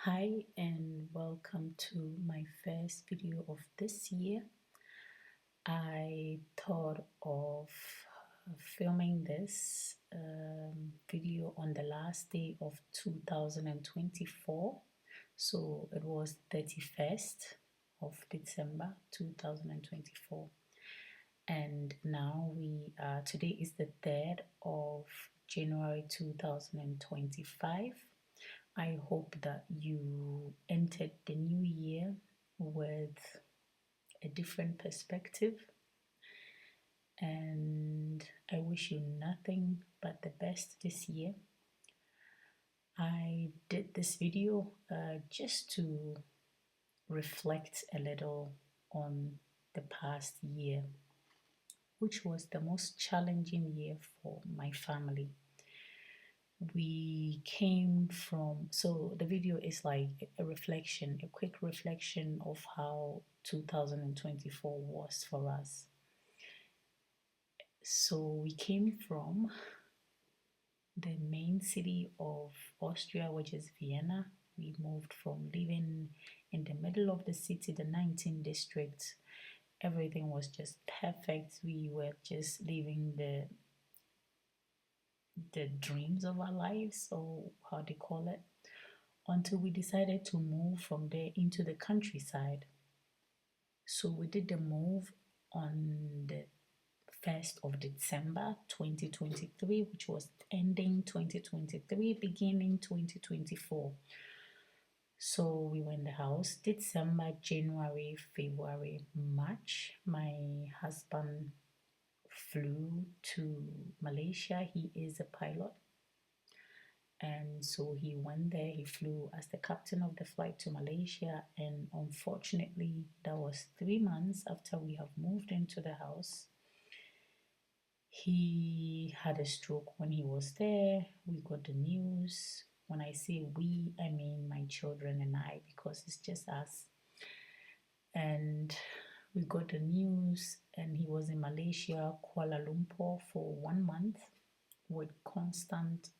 Hi and welcome to my first video of this year. I thought of filming this video on the last day of 2024. So it was 31st of December 2024. And now today is the 3rd of January 2025. I hope that you entered the new year with a different perspective, and I wish you nothing but the best this year. I did this video just to reflect a little on the past year, which was the most challenging year for my family. We came from, so the video is like a quick reflection of how 2024 was for us. So we came from the main city of Austria, which is Vienna. We moved from living in the middle of the city, the 19th district. Everything was just perfect. We were just living the dreams of our lives, or how they call it, until we decided to move from there into the countryside. So we did the move on the 1st of December 2023, which was ending 2023, beginning 2024. So we were in the house December, January, February, March. My husband flew to Malaysia. He is a pilot. And so he went there, he flew as the captain of the flight to Malaysia. And unfortunately, that was 3 months after we have moved into the house. He had a stroke when he was there. We got the news. When I say we, I mean my children and I, because it's just us. And we got the news, and he was in Malaysia, Kuala Lumpur, for 1 month with constant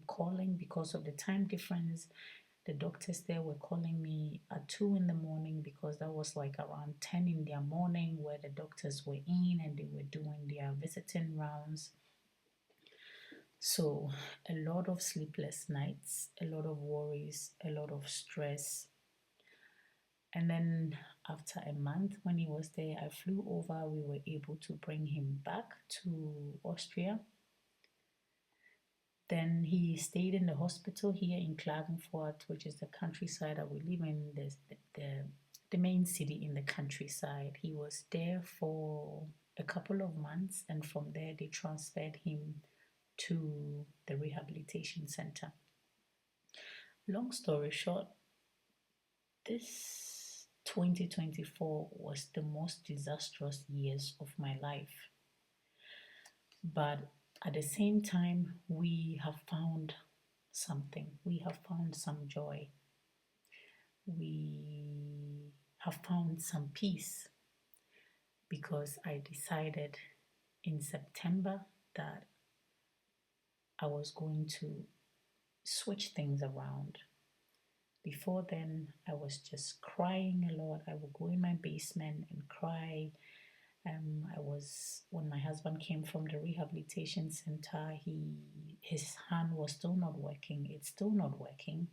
calling because of the time difference. The doctors there were calling me at 2 in the morning, because that was like around 10 in their morning, where the doctors were in and they were doing their visiting rounds. So a lot of sleepless nights, a lot of worries, a lot of stress. And then after a month, when he was there, I flew over. We were able to bring him back to Austria. Then he stayed in the hospital here in Klagenfurt, which is the countryside that we live in, the main city in the countryside. He was there for a couple of months, and from there they transferred him to the rehabilitation center. Long story short, this 2024 was the most disastrous years of my life. But at the same time, we have found something. We have found some joy. We have found some peace, because I decided in September that I was going to switch things around. Before then, I was just crying a lot. I would go in my basement and cry. When my husband came from the rehabilitation center, his hand was still not working. It's still not working,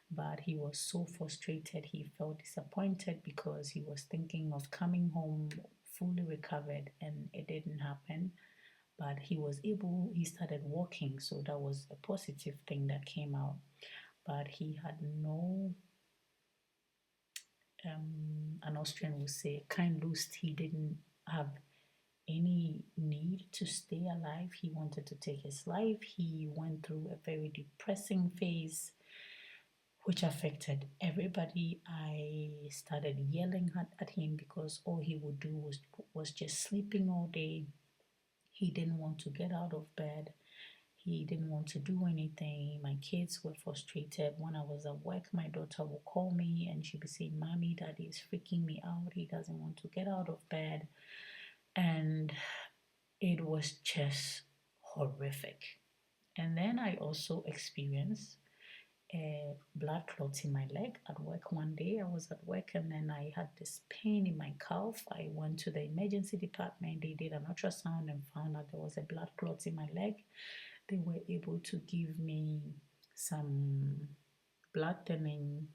but he was so frustrated. He felt disappointed because he was thinking of coming home fully recovered, and it didn't happen. But he started walking, so that was a positive thing that came out. But he had no, an Austrian would say, kein Lust. He didn't have any need to stay alive. He wanted to take his life. He went through a very depressing phase, which affected everybody. I started yelling at him because all he would do was just sleeping all day. He didn't want to get out of bed. He didn't want to do anything. My kids were frustrated. When I was at work, my daughter would call me and she'd be saying, "Mommy, Daddy is freaking me out. He doesn't want to get out of bed." And it was just horrific. And then I also experienced a blood clot in my leg at work one day. I was at work and then I had this pain in my calf. I went to the emergency department. They did an ultrasound and found out there was a blood clot in my leg. They were able to give me some blood thinning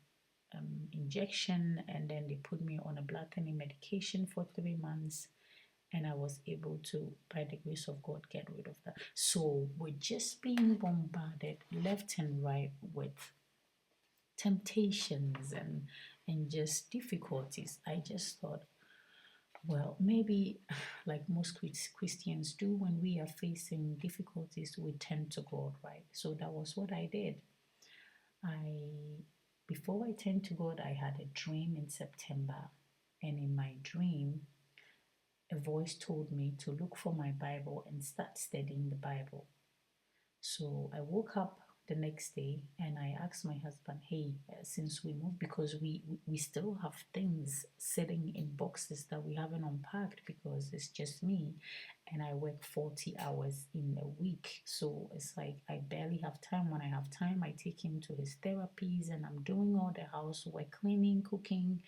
injection, and then they put me on a blood thinning medication for 3 months, and I was able to, by the grace of God, get rid of that. So we're just being bombarded left and right with temptations and just difficulties. I just thought, well, maybe like most Christians do, when we are facing difficulties, we turn to God, right? So that was what I did. Before I turned to God, I had a dream in September, and in my dream, a voice told me to look for my Bible and start studying the Bible. So I woke up the next day and I asked my husband, hey, since we moved, because we still have things sitting in boxes that we haven't unpacked because it's just me and I work 40 hours in a week. So it's like I barely have time. When I have time, I take him to his therapies and I'm doing all the housework, cleaning, cooking,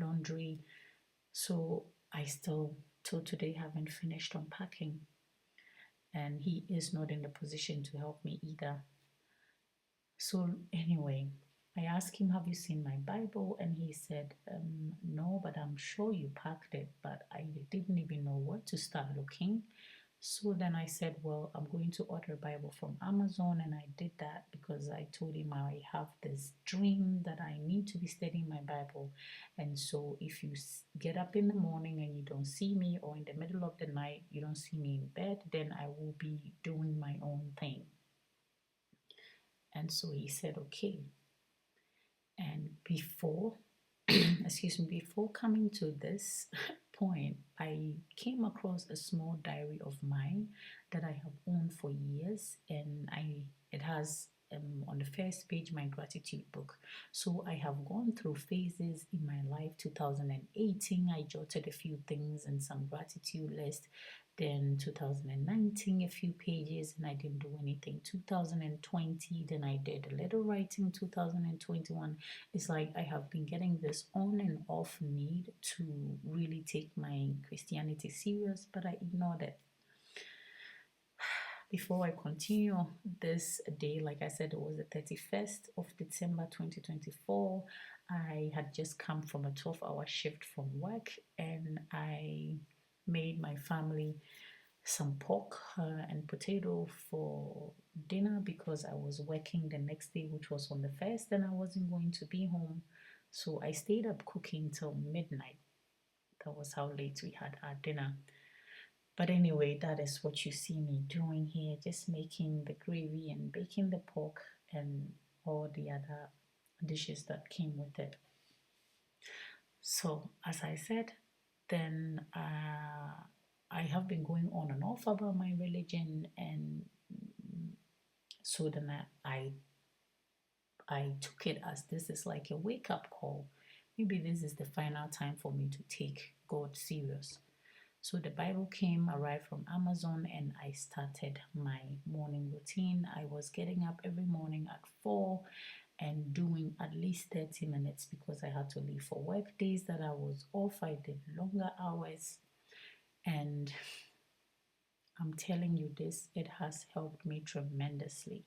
laundry. So I still, till today, haven't finished unpacking. And he is not in the position to help me either. So, anyway, I asked him, have you seen my Bible? And he said, no, but I'm sure you packed it. But I didn't even know where to start looking. So then I said, well, I'm going to order a Bible from Amazon. And I did that because I told him I have this dream that I need to be studying my Bible. And so if you get up in the morning and you don't see me, or in the middle of the night, you don't see me in bed, then I will be doing my own thing. And so he said, okay. And before, excuse me, before coming to this point, I came across a small diary of mine that I have owned for years, and it has on the first page my gratitude book. So I have gone through phases in my life. 2018, I jotted a few things and some gratitude list. Then 2019, a few pages, and I didn't do anything. 2020, then I did a little writing. 2021, it's like I have been getting this on and off need to really take my Christianity serious, but I ignored it. Before I continue this day, like I said, it was the 31st of December 2024. I had just come from a 12-hour shift from work, and I made my family some pork and potato for dinner because I was working the next day, which was on the 1st, and I wasn't going to be home. So I stayed up cooking till midnight. That was how late we had our dinner. But anyway, that is what you see me doing here, just making the gravy and baking the pork and all the other dishes that came with it. So, as I said, then I have been going on and off about my religion, and so then I took it as this is like a wake up call. Maybe this is the final time for me to take God serious. So the Bible arrived from Amazon, and I started my morning routine. I was getting up every morning at 4 and doing at least 30 minutes because I had to leave for work. Days that I was off, I did longer hours. And I'm telling you this, it has helped me tremendously.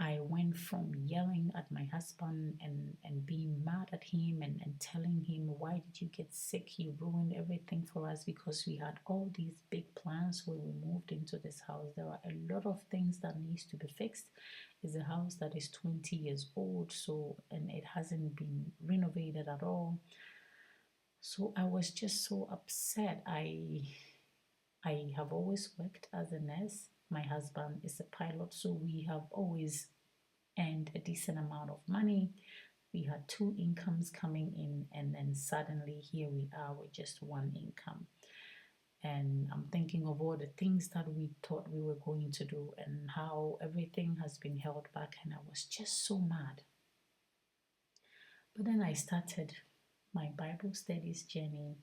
I went from yelling at my husband and being mad at him and telling him, why did you get sick? You ruined everything for us, because we had all these big plans when we moved into this house. There are a lot of things that needs to be fixed. It's a house that is 20 years old, so, and it hasn't been renovated at all. So I was just so upset. I have always worked as a nurse. My husband is a pilot, so we have always earned a decent amount of money. We had two incomes coming in, and then suddenly here we are with just one income. And I'm thinking of all the things that we thought we were going to do and how everything has been held back, and I was just so mad. But then I started my Bible studies journey,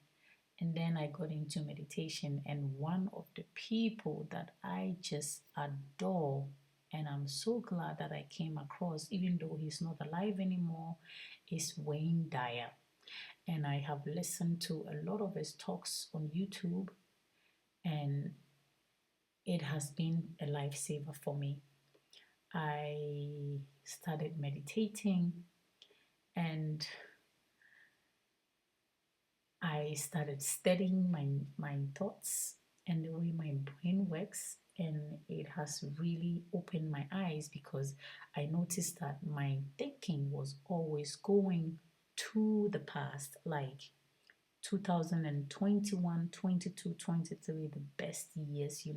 and then I got into meditation, and one of the people that I just adore and I'm so glad that I came across, even though he's not alive anymore, is Wayne Dyer. And I have listened to a lot of his talks on YouTube, and it has been a lifesaver for me. I started meditating, and I started studying my thoughts and the way my brain works, and it has really opened my eyes because I noticed that my thinking was always going to the past, like 2021, 22, 23, the best years,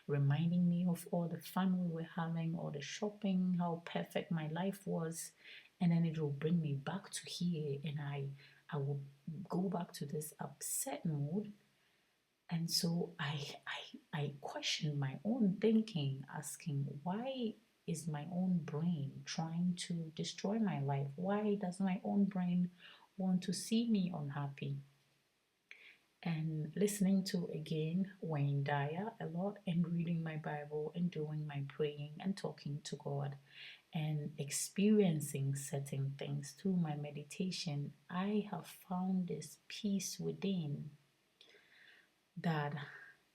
reminding me of all the fun we were having, all the shopping, how perfect my life was. And then it will bring me back to here, and I will go back to this upset mood. And so I questioned my own thinking, asking why is my own brain trying to destroy my life? Why does my own brain want to see me unhappy? And listening to again Wayne Dyer a lot, and reading my Bible and doing my praying and talking to God and experiencing certain things through my meditation, I have found this peace within that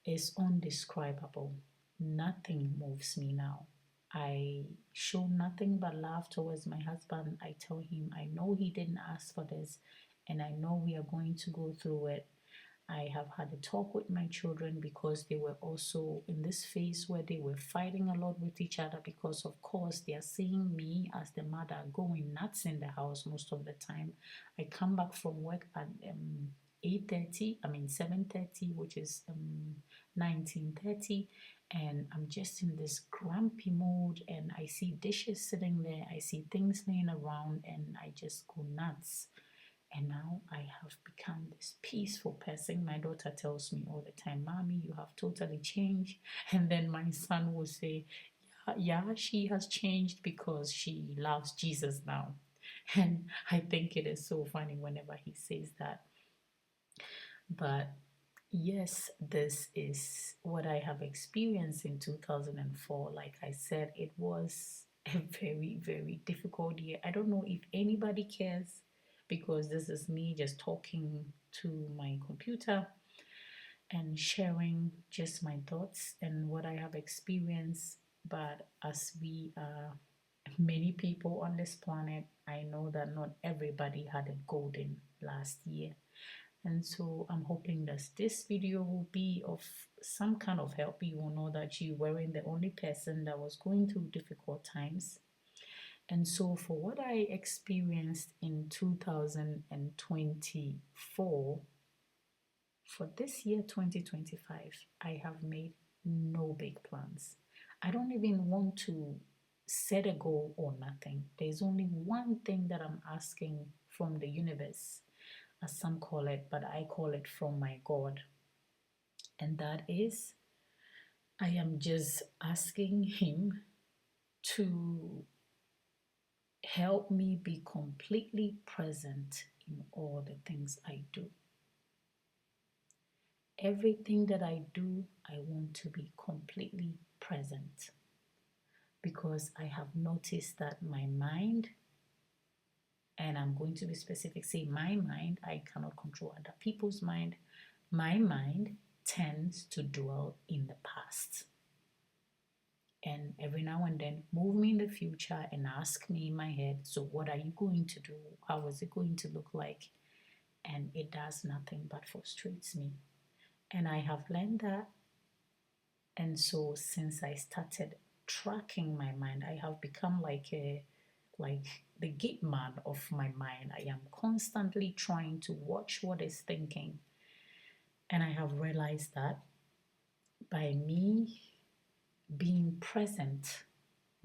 is undescribable. Nothing moves me now. I show nothing but love towards my husband. I tell him I know he didn't ask for this, and I know we are going to go through it. I have had a talk with my children because they were also in this phase where they were fighting a lot with each other, because of course they are seeing me as the mother going nuts in the house most of the time. I come back from work at 7:30, which is 19:30, and I'm just in this grumpy mood, and I see dishes sitting there, I see things laying around, and I just go nuts. And now I have become this peaceful person. My daughter tells me all the time, Mommy, you have totally changed. And then my son will say, yeah, she has changed because she loves Jesus now. And I think it is so funny whenever he says that. But yes, this is what I have experienced in 2004. Like I said, it was a very, very difficult year. I don't know if anybody cares, because this is me just talking to my computer and sharing just my thoughts and what I have experienced. But as we are many people on this planet, I know that not everybody had a golden last year. And so I'm hoping that this video will be of some kind of help. You will know that you weren't the only person that was going through difficult times. And so for what I experienced in 2024, for this year 2025, I have made no big plans. I don't even want to set a goal or nothing. There's only one thing that I'm asking from the universe, as some call it, but I call it from my God. And that is, I am just asking Him to help me be completely present in all the things I do. Everything that I do, I want to be completely present, because I have noticed that my mind, and I'm going to be specific, say my mind, I cannot control other people's mind. My mind tends to dwell in the past. And every now and then move me in the future and ask me in my head, so what are you going to do? How is it going to look like? And it does nothing but frustrates me. And I have learned that. And so since I started tracking my mind, I have become like the gate man of my mind. I am constantly trying to watch what it's thinking. And I have realized that by me being present,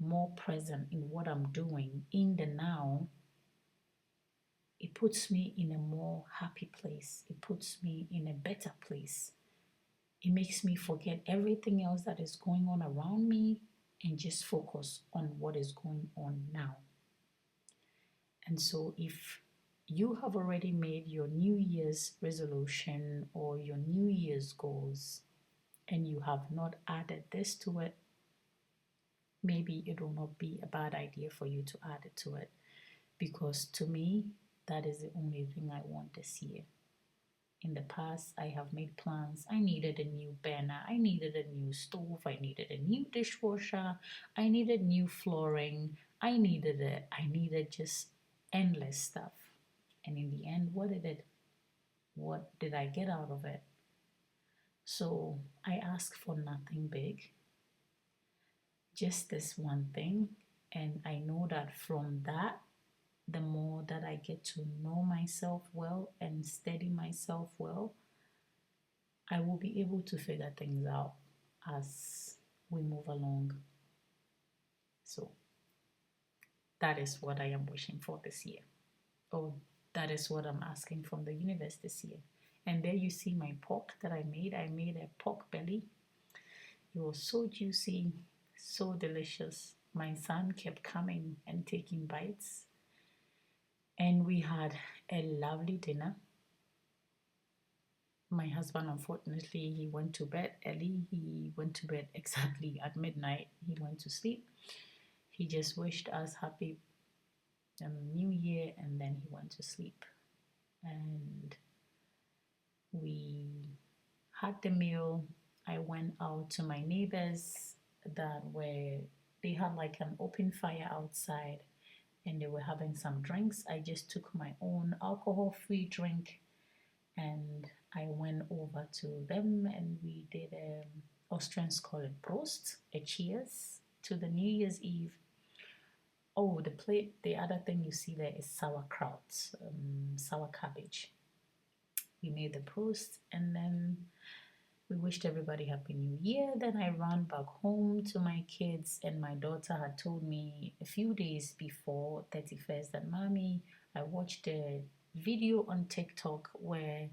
more present in what I'm doing in the now, it puts me in a more happy place. It puts me in a better place. It makes me forget everything else that is going on around me and just focus on what is going on now. And so if you have already made your New Year's resolution or your New Year's goals, and you have not added this to it, maybe it will not be a bad idea for you to add it to it, because to me, that is the only thing I want this year. In the past, I have made plans. I needed a new burner, I needed a new stove, I needed a new dishwasher, I needed new flooring, I needed just endless stuff. And in the end, what did I get out of it? So I asked for nothing big, just this one thing. And I know that from that, the more that I get to know myself well and study myself well, I will be able to figure things out as we move along. So that is what I am wishing for this year. Or that is what I'm asking from the universe this year. And there you see my pork that I made. I made a pork belly. It was so juicy, so delicious. My son kept coming and taking bites. And we had a lovely dinner. My husband, unfortunately, he went to bed early. He went to bed exactly at midnight. He went to sleep. He just wished us happy New Year, and then he went to sleep. And we had the meal. I went out to my neighbors that were, they had like an open fire outside, and they were having some drinks. I just took my own alcohol-free drink, and I went over to them, and we did Austrians call it Prost, a cheers to the New Year's Eve. Oh, the other thing you see there is sauerkraut, sour cabbage. We made the Prost, and then we wished everybody Happy New Year. Then I ran back home to my kids, and my daughter had told me a few days before 31st that, Mommy, I watched a video on TikTok where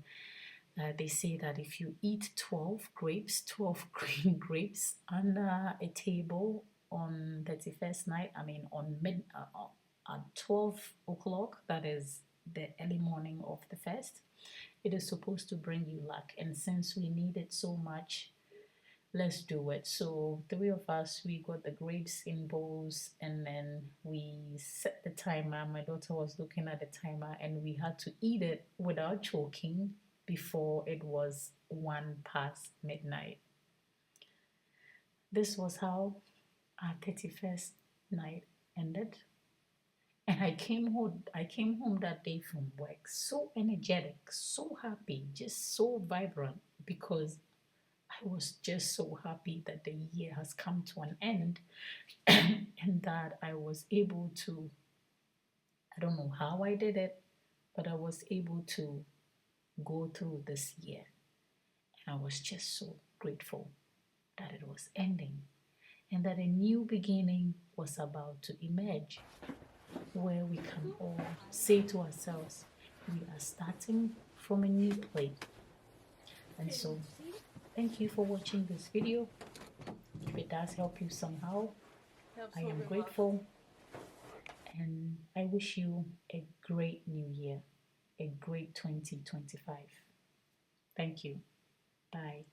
they say that if you eat 12 grapes, 12 green grapes under a table on 31st night, I mean at 12 o'clock, that is the early morning of the first, it is supposed to bring you luck. And since we need it so much, let's do it. So three of us, we got the grapes in bowls, and then we set the timer. My daughter was looking at the timer, and we had to eat it without choking before it was 1 past midnight. This was how our 31st night ended. And I came home that day from work so energetic, so happy, just so vibrant, because I was just so happy that the year has come to an end and that I was able to, I don't know how I did it, but I was able to go through this year. And I was just so grateful that it was ending and that a new beginning was about to emerge, where we can all say to ourselves, we are starting from a new place. And so, thank you for watching this video. If it does help you somehow, I am grateful, and I wish you a great new year, a great 2025. Thank you. Bye.